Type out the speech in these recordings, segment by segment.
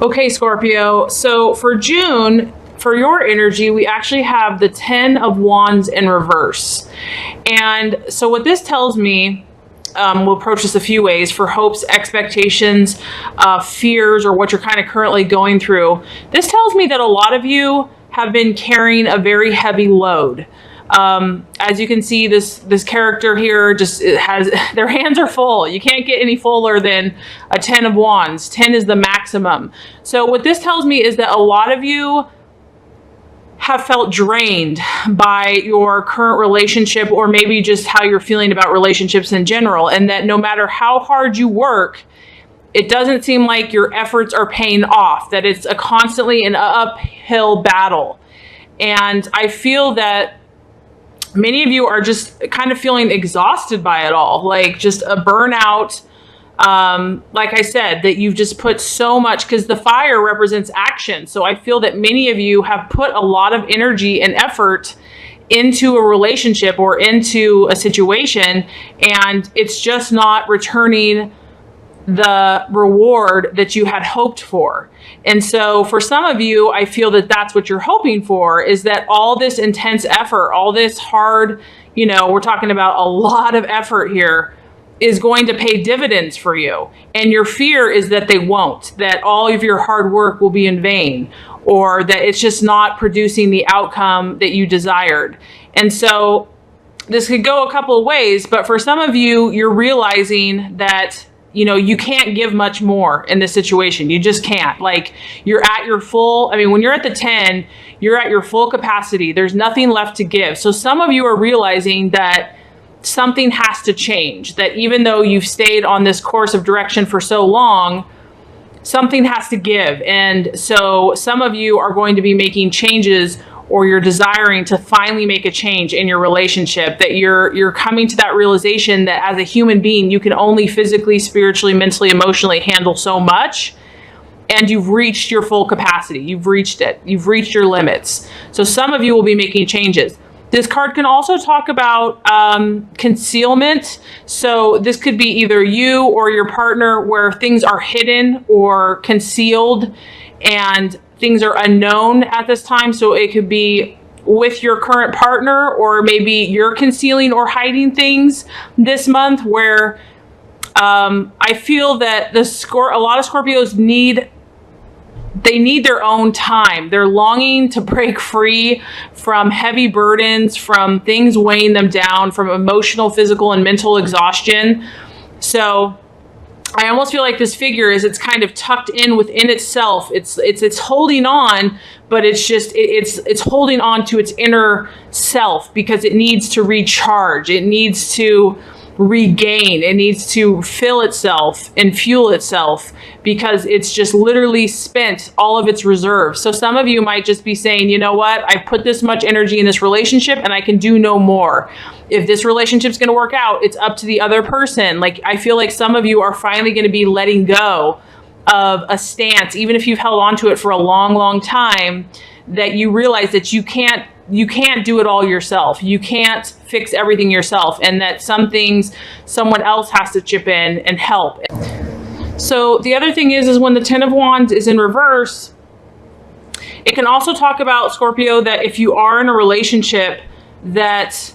Okay, Scorpio. So for June, for your energy, we actually have the 10 of Wands in reverse. And so what this tells me, we'll approach this a few ways, for hopes, expectations, fears, or what you're kind of currently going through. This tells me that a lot of you have been carrying a very heavy load. As you can see, this character here just has, their hands are full. You can't get any fuller than a 10 of Wands. 10 is the maximum. So what this tells me is that a lot of you have felt drained by your current relationship, or maybe just how you're feeling about relationships in general, and that no matter how hard you work, it doesn't seem like your efforts are paying off, that it's a constantly an uphill battle. And I feel that many of you are just kind of feeling exhausted by it all, like just a burnout. Like I said, that you've just put so much, because the fire represents action. So I feel that many of you have put a lot of energy and effort into a relationship or into a situation, and it's just not returning the reward that you had hoped for. And so for some of you, I feel that that's what you're hoping for, is that all this intense effort, all this hard, you know, we're talking about a lot of effort here, is going to pay dividends for you. And your fear is that they won't, that all of your hard work will be in vain, or that it's just not producing the outcome that you desired. And so this could go a couple of ways, but for some of you, you're realizing that, you know, you can't give much more in this situation. You just can't. Like, you're at your full, I mean, when you're at the 10, you're at your full capacity. There's nothing left to give. So some of you are realizing that something has to change, that even though you've stayed on this course of direction for so long, something has to give. And so some of you are going to be making changes, or you're desiring to finally make a change in your relationship, that you're coming to that realization that as a human being, you can only physically, spiritually, mentally, emotionally handle so much. And you've reached your full capacity. You've reached it. You've reached your limits. So some of you will be making changes. This card can also talk about concealment. So this could be either you or your partner, where things are hidden or concealed and things are unknown at this time. So it could be with your current partner, or maybe you're concealing or hiding things this month, where I feel that a lot of Scorpios need their own time. They're longing to break free from heavy burdens, from things weighing them down, from emotional, physical, and mental exhaustion. So I almost feel like this figure it's kind of tucked in within itself. It's holding on, but it's holding on to its inner self, because it needs to recharge. It needs to regain. It needs to fill itself and fuel itself, because it's just literally spent all of its reserves. So some of you might just be saying, you know what, I've put this much energy in this relationship and I can do no more. If this relationship's going to work out, it's up to the other person. Like, I feel like some of you are finally going to be letting go of a stance, even if you've held on to it for a long, long time, that you realize that you can't do it all yourself. You can't fix everything yourself, and that some things someone else has to chip in and help. So the other thing is when the 10 of Wands is in reverse, it can also talk about, Scorpio, that if you are in a relationship, that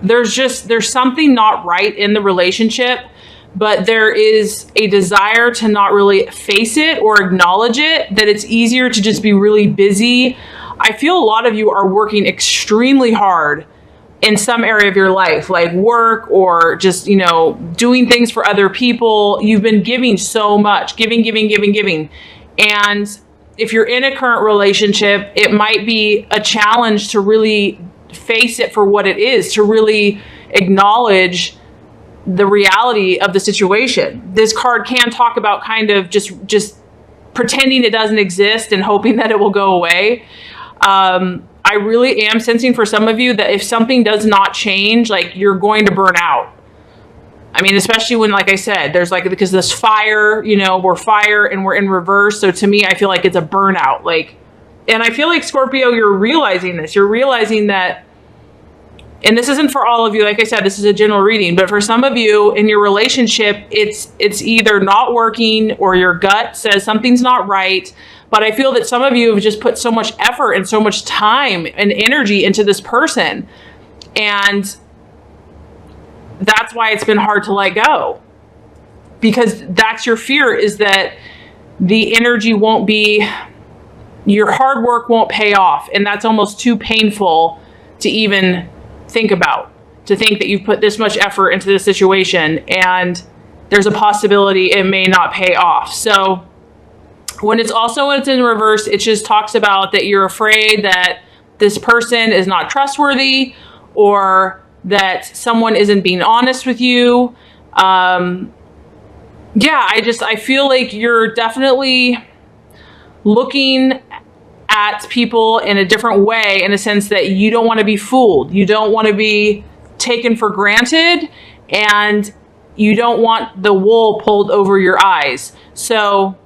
there's something not right in the relationship, but there is a desire to not really face it or acknowledge it, that it's easier to just be really busy. I feel a lot of you are working extremely hard in some area of your life, like work, or just, you know, doing things for other people. You've been giving so much, giving. And if you're in a current relationship, it might be a challenge to really face it for what it is, to really acknowledge the reality of the situation. This card can talk about kind of just pretending it doesn't exist and hoping that it will go away. I really am sensing for some of you that if something does not change, like, you're going to burn out. I mean, especially when, like I said, there's like, because this fire, you know, we're fire and we're in reverse. So to me, I feel like it's a burnout. Like, and I feel like, Scorpio, you're realizing this. You're realizing that and this isn't for all of you, like I said, this is a general reading, but for some of you in your relationship, it's either not working or your gut says something's not right. But I feel that some of you have just put so much effort and so much time and energy into this person. And that's why it's been hard to let go. Because that's your fear, is that the energy won't be, your hard work won't pay off. And that's almost too painful to even think about, to think that you've put this much effort into this situation and there's a possibility it may not pay off. So when it's in reverse, it just talks about that you're afraid that this person is not trustworthy, or that someone isn't being honest with you. Yeah, I feel like you're definitely looking at people in a different way, in a sense that you don't want to be fooled. You don't want to be taken for granted, and you don't want the wool pulled over your eyes. So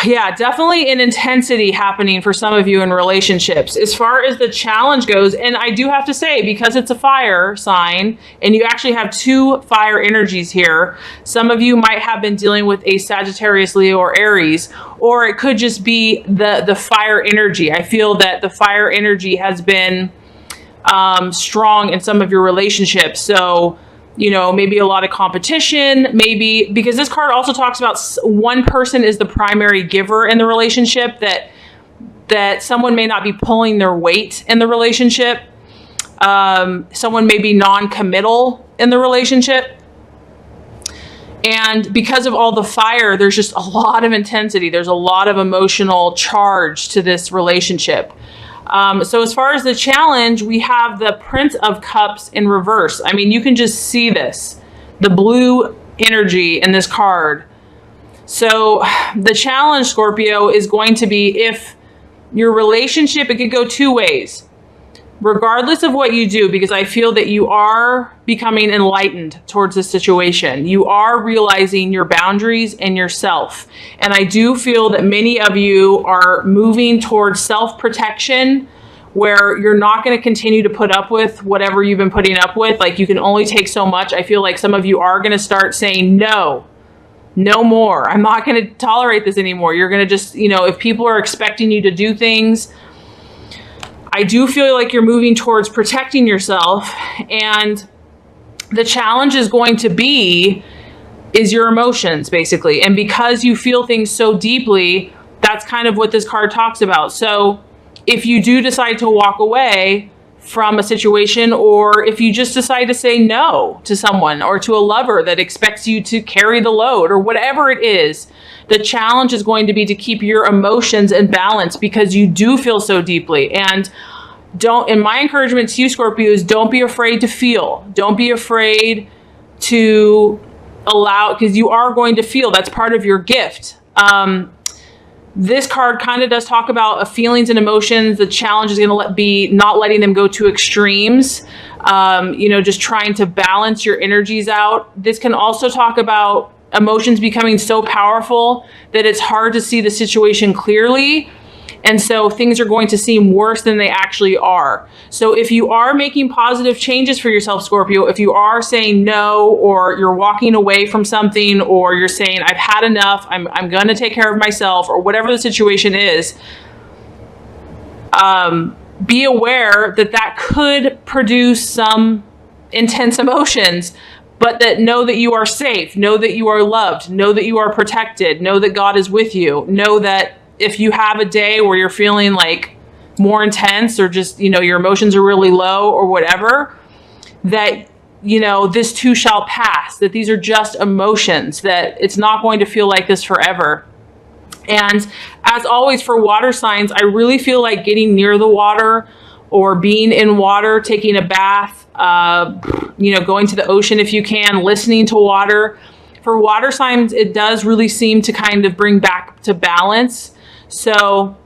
yeah, definitely an intensity happening for some of you in relationships. As far as the challenge goes, and I do have to say, because it's a fire sign and you actually have 2 fire energies here, some of you might have been dealing with a Sagittarius, Leo, or Aries, or it could just be the fire energy. I feel that the fire energy has been strong in some of your relationships. So, you know, maybe a lot of competition, maybe, because this card also talks about one person is the primary giver in the relationship, that someone may not be pulling their weight in the relationship. Someone may be non-committal in the relationship. And because of all the fire, there's just a lot of intensity. There's a lot of emotional charge to this relationship. So as far as the challenge, we have the Prince of Cups in reverse. I mean, you can just see this, the blue energy in this card. So the challenge, Scorpio, is going to be, if your relationship, it could go 2 ways, regardless of what you do, because I feel that you are becoming enlightened towards this situation. You are realizing your boundaries and yourself. And I do feel that many of you are moving towards self-protection, where you're not going to continue to put up with whatever you've been putting up with. Like, you can only take so much. I feel like some of you are going to start saying, no more. I'm not going to tolerate this anymore. You're going to just, you know, if people are expecting you to do things, I do feel like you're moving towards protecting yourself. And the challenge is going to be, is your emotions, basically. And because you feel things so deeply, that's kind of what this card talks about. So if you do decide to walk away from a situation, or if you just decide to say no to someone, or to a lover that expects you to carry the load, or whatever it is, the challenge is going to be to keep your emotions in balance, because you do feel so deeply. And my encouragement to you, Scorpio, is don't be afraid to feel. Don't be afraid to allow, because you are going to feel. That's part of your gift. This card kind of does talk about feelings and emotions. The challenge is going to be not letting them go to extremes. You know, just trying to balance your energies out. This can also talk about emotions becoming so powerful that it's hard to see the situation clearly. And so things are going to seem worse than they actually are. So if you are making positive changes for yourself, Scorpio, if you are saying no, or you're walking away from something, or you're saying, I've had enough, I'm going to take care of myself, or whatever the situation is, be aware that that could produce some intense emotions, but know that you are safe, know that you are loved, know that you are protected, know that God is with you, know that if you have a day where you're feeling like more intense, or just, you know, your emotions are really low or whatever, that, you know, this too shall pass, that these are just emotions, that it's not going to feel like this forever. And as always, for water signs, I really feel like getting near the water, or being in water, taking a bath, you know, going to the ocean if you can, listening to water. For water signs, it does really seem to kind of bring back to balance. So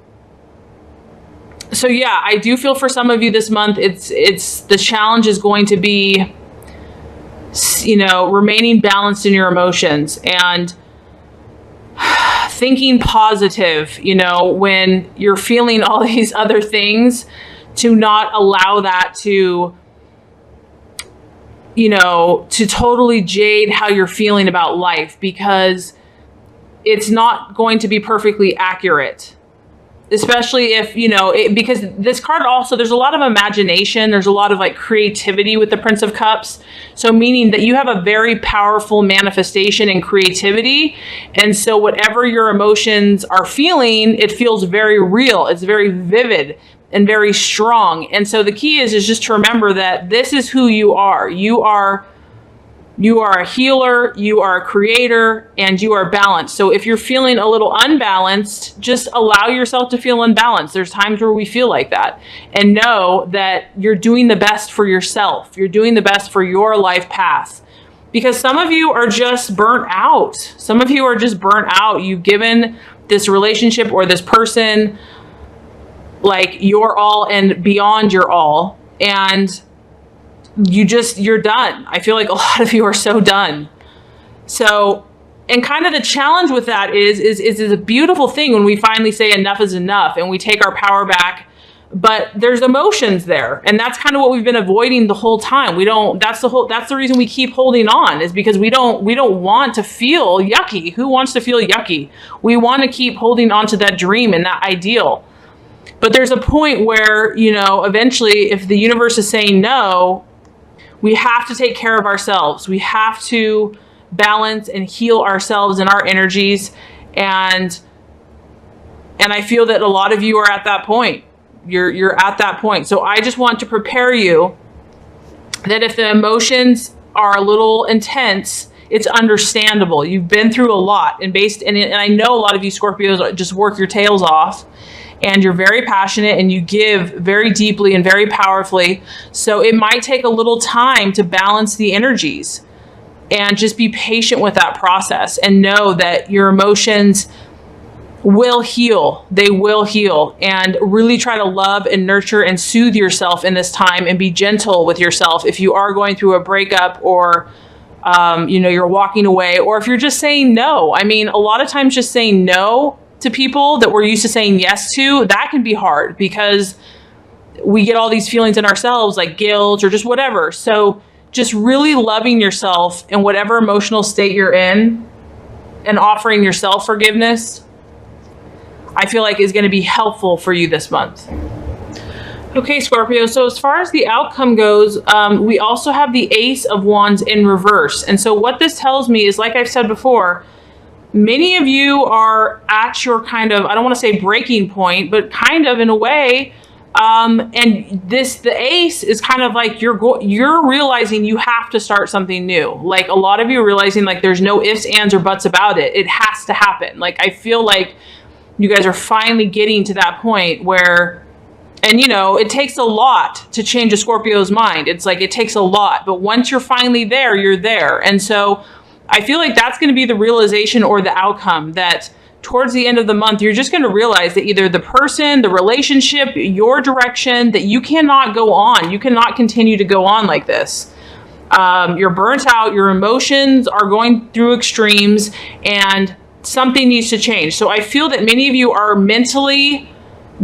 yeah, I do feel for some of you this month, it's the challenge is going to be, you know, remaining balanced in your emotions and thinking positive, you know, when you're feeling all these other things, to not allow that to, you know, to totally jade how you're feeling about life, because it's not going to be perfectly accurate. Especially if, you know, because this card also, there's a lot of imagination. There's a lot of like creativity with the Prince of Cups. So meaning that you have a very powerful manifestation and creativity. And so whatever your emotions are feeling, it feels very real. It's very vivid and very strong. And so the key is just to remember that this is who you are. You are a healer, you are a creator, and you are balanced. So if you're feeling a little unbalanced, just allow yourself to feel unbalanced. There's times where we feel like that. And know that you're doing the best for yourself. You're doing the best for your life path. Because some of you are just burnt out. Some of you are just burnt out. You've given this relationship or this person like your all and beyond your all. And you're done. I feel like a lot of you are so done. So, and kind of the challenge with that is a beautiful thing when we finally say enough is enough and we take our power back, but there's emotions there. And that's kind of what we've been avoiding the whole time. That's the reason we keep holding on, is because we don't want to feel yucky. Who wants to feel yucky? We want to keep holding on to that dream and that ideal. But there's a point where, you know, eventually if the universe is saying no, we have to take care of ourselves. We have to balance and heal ourselves and our energies. And I feel that a lot of you are at that point. You're at that point. So I just want to prepare you that if the emotions are a little intense, it's understandable. You've been through a lot, and I know a lot of you Scorpios just work your tails off. And you're very passionate and you give very deeply and very powerfully. So it might take a little time to balance the energies, and just be patient with that process and know that your emotions will heal. They will heal, and really try to love and nurture and soothe yourself in this time, and be gentle with yourself if you are going through a breakup, or you know, you're walking away, or if you're just saying no. I mean, a lot of times just saying no to people that we're used to saying yes to, that can be hard because we get all these feelings in ourselves like guilt or just whatever. So just really loving yourself in whatever emotional state you're in and offering yourself forgiveness, I feel like is going to be helpful for you this month. Okay, Scorpio. So as far as the outcome goes, we also have the Ace of Wands in reverse. And so what this tells me is, like I've said before, many of you are at your kind of, I don't want to say breaking point, but kind of in a way. And the ace is kind of like you're realizing you have to start something new. Like a lot of you are realizing like there's no ifs, ands, or buts about it. It has to happen. Like I feel like you guys are finally getting to that point where, and you know, it takes a lot to change a Scorpio's mind. It's like, it takes a lot, but once you're finally there, you're there. And so I feel like that's going to be the realization or the outcome, that towards the end of the month, you're just going to realize that either the person, the relationship, your direction, that you cannot go on. You cannot continue to go on like this. You're burnt out. Your emotions are going through extremes, and something needs to change. So I feel that many of you are mentally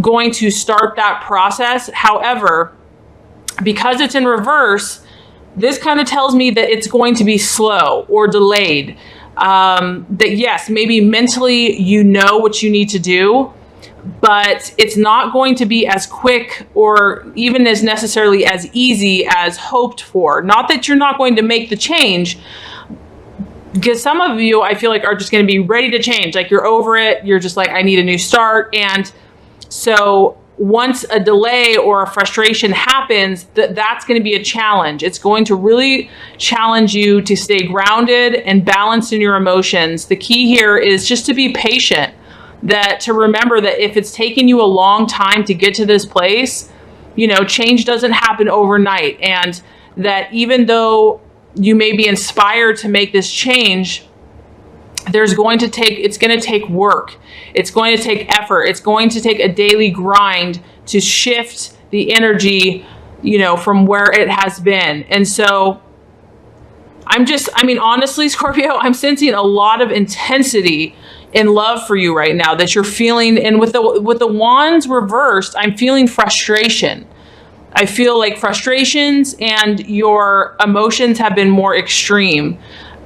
going to start that process. However, because it's in reverse, this kind of tells me that it's going to be slow or delayed. That yes, maybe mentally you know what you need to do, but it's not going to be as quick or even as necessarily as easy as hoped for. Not that you're not going to make the change, because some of you, I feel like, are just going to be ready to change. Like you're over it. You're just like, I need a new start. And so once a delay or a frustration happens, that's going to be a challenge. It's going to really challenge you to stay grounded and balanced in your emotions. The key here is just to be patient, to remember that if it's taken you a long time to get to this place, you know, change doesn't happen overnight. And that even though you may be inspired to make this change, it's going to take work. It's going to take effort. It's going to take a daily grind to shift the energy, you know, from where it has been. And so honestly, Scorpio, I'm sensing a lot of intensity in love for you right now that you're feeling. And with the wands reversed, I'm feeling frustration. I feel like frustrations and your emotions have been more extreme,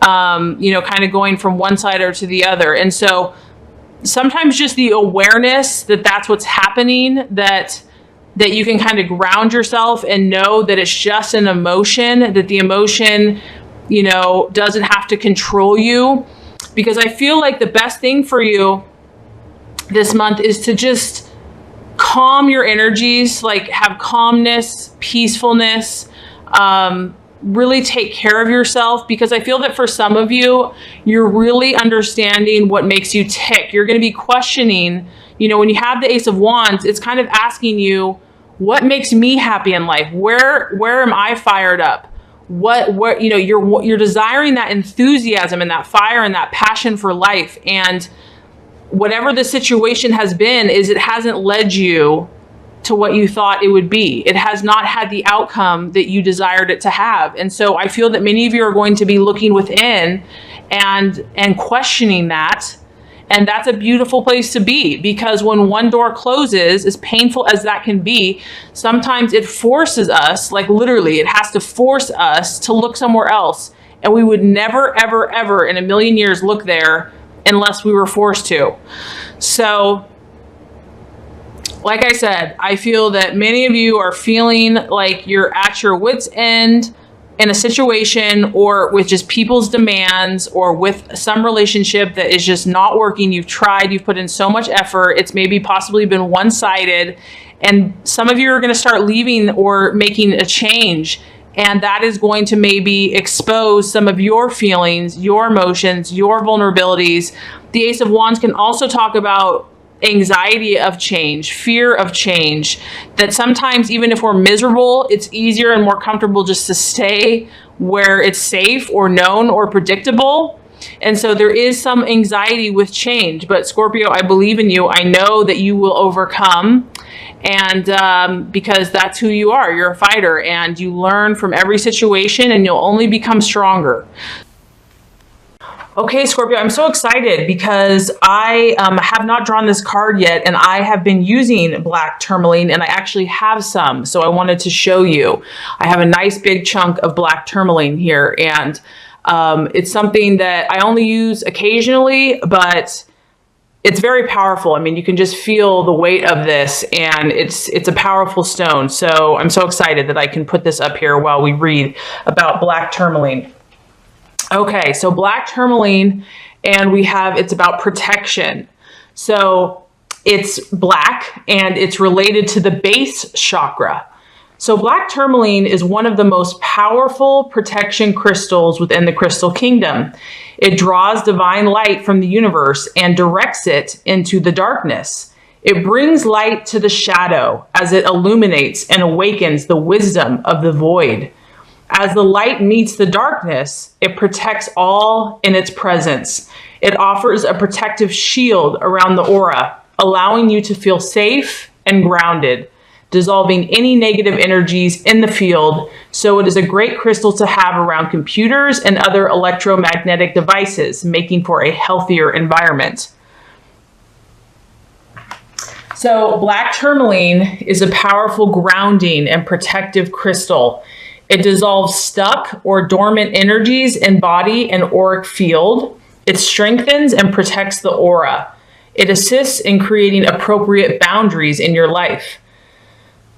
you know, kind of going from one side or to the other. And so sometimes just the awareness that that's what's happening, that you can kind of ground yourself and know that it's just an emotion, that the emotion, you know, doesn't have to control you. Because I feel like the best thing for you this month is to just calm your energies, like have calmness, peacefulness, really take care of yourself, because I feel that for some of you, you're really understanding what makes you tick. You're going to be questioning, you know, when you have the Ace of Wands, it's kind of asking you, what makes me happy in life? Where am I fired up? What, you know, you're desiring that enthusiasm and that fire and that passion for life. And whatever the situation has been, is it hasn't led you to what you thought it would be. It has not had the outcome that you desired it to have. And so I feel that many of you are going to be looking within and questioning that. And that's a beautiful place to be, because when one door closes, as painful as that can be, sometimes it forces us, like literally, it has to force us to look somewhere else. And we would never, ever, ever in a million years look there unless we were forced to. So, like I said, I feel that many of you are feeling like you're at your wit's end in a situation, or with just people's demands, or with some relationship that is just not working. You've tried, you've put in so much effort. It's maybe possibly been one-sided, and some of you are going to start leaving or making a change. And that is going to maybe expose some of your feelings, your emotions, your vulnerabilities. The Ace of Wands can also talk about anxiety of change, fear of change, that sometimes even if we're miserable, it's easier and more comfortable just to stay where it's safe or known or predictable. And so there is some anxiety with change. But Scorpio, I believe in you. I know that you will overcome. And because that's who you are. You're a fighter, and you learn from every situation, and you'll only become stronger. Okay, Scorpio, I'm so excited because I have not drawn this card yet, and I have been using black tourmaline, and I actually have some. So I wanted to show you. I have a nice big chunk of black tourmaline here, and it's something that I only use occasionally, but it's very powerful. I mean, you can just feel the weight of this, and it's a powerful stone. So I'm so excited that I can put this up here while we read about black tourmaline. Okay, so black tourmaline, and it's about protection. So it's black, and it's related to the base chakra. So black tourmaline is one of the most powerful protection crystals within the crystal kingdom. It draws divine light from the universe and directs it into the darkness. It brings light to the shadow as it illuminates and awakens the wisdom of the void. As the light meets the darkness, it protects all in its presence. It offers a protective shield around the aura, allowing you to feel safe and grounded, dissolving any negative energies in the field. So it is a great crystal to have around computers and other electromagnetic devices, making for a healthier environment. So black tourmaline is a powerful grounding and protective crystal. It dissolves stuck or dormant energies in body and auric field. It strengthens and protects the aura. It assists in creating appropriate boundaries in your life.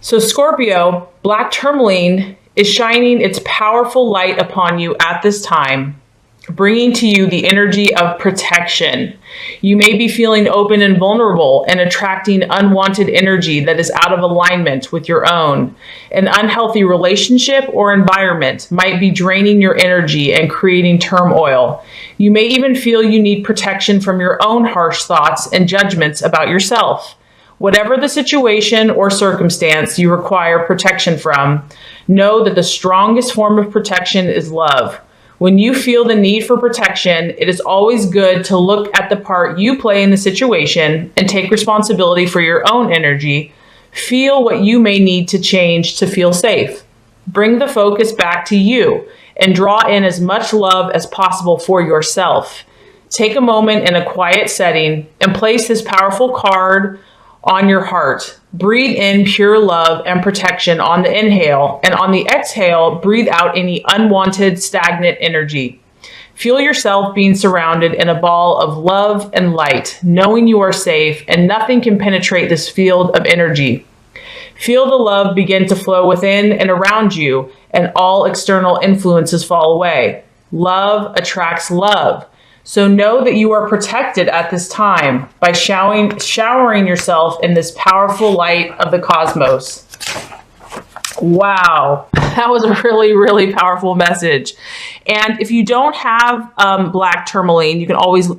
So Scorpio, black tourmaline is shining its powerful light upon you at this time, bringing to you the energy of protection. You may be feeling open and vulnerable and attracting unwanted energy that is out of alignment with your own. An unhealthy relationship or environment might be draining your energy and creating turmoil. You may even feel you need protection from your own harsh thoughts and judgments about yourself. Whatever the situation or circumstance you require protection from, know that the strongest form of protection is love. When you feel the need for protection, it is always good to look at the part you play in the situation and take responsibility for your own energy. Feel what you may need to change to feel safe. Bring the focus back to you and draw in as much love as possible for yourself. Take a moment in a quiet setting and place this powerful card on your heart. Breathe in pure love and protection on the inhale, and on the exhale, breathe out any unwanted, stagnant energy. Feel yourself being surrounded in a ball of love and light, knowing you are safe and nothing can penetrate this field of energy. Feel the love begin to flow within and around you, and all external influences fall away. Love attracts love. So know that you are protected at this time by showering yourself in this powerful light of the cosmos. Wow, that was a really, really powerful message. And if you don't have black tourmaline, you can always,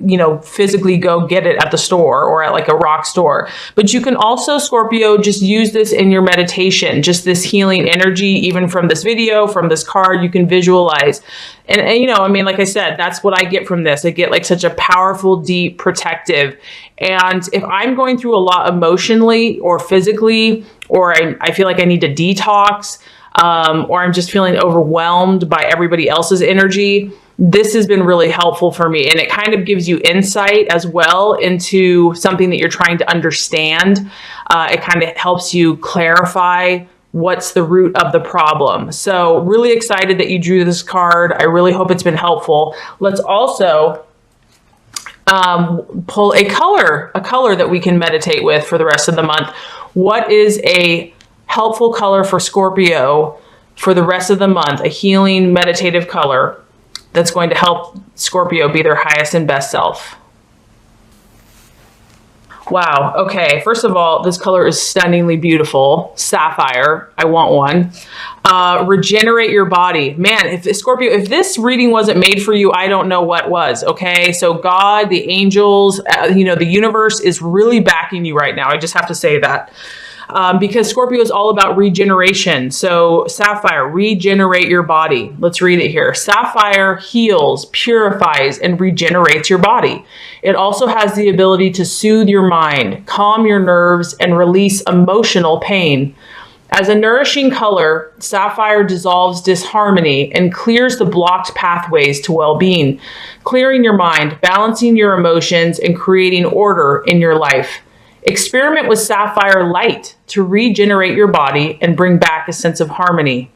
physically go get it at the store or at like a rock store. But you can also, Scorpio, just use this in your meditation, just this healing energy, even from this video, from this card, you can visualize. And like I said, that's what I get from this. I get like such a powerful, deep, protective. And if I'm going through a lot emotionally or physically, or I feel like I need to detox, or I'm just feeling overwhelmed by everybody else's energy, this has been really helpful for me. And it kind of gives you insight as well into something that you're trying to understand. It kind of helps you clarify what's the root of the problem. So really excited that you drew this card. I really hope it's been helpful. Let's also pull a color that we can meditate with for the rest of the month. What is a helpful color for Scorpio for the rest of the month? A healing, meditative color that's going to help Scorpio be their highest and best self. Wow. Okay. First of all, this color is stunningly beautiful. Sapphire. I want one. Regenerate your body. Man, if Scorpio, if this reading wasn't made for you, I don't know what was. Okay. So God, the angels, the universe is really backing you right now. I just have to say that. Because Scorpio is all about regeneration. So Sapphire, regenerate your body. Let's read it here. Sapphire heals, purifies, and regenerates your body. It also has the ability to soothe your mind, calm your nerves, and release emotional pain. As a nourishing color, Sapphire dissolves disharmony and clears the blocked pathways to well-being, clearing your mind, balancing your emotions, and creating order in your life. Experiment with Sapphire Light to regenerate your body and bring back a sense of harmony.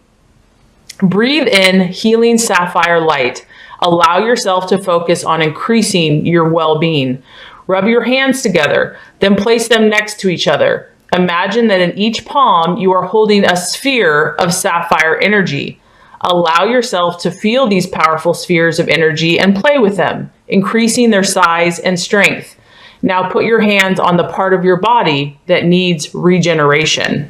Breathe in healing Sapphire Light. Allow yourself to focus on increasing your well-being. Rub your hands together, then place them next to each other. Imagine that in each palm you are holding a sphere of sapphire energy. Allow yourself to feel these powerful spheres of energy and play with them, increasing their size and strength. Now put your hands on the part of your body that needs regeneration.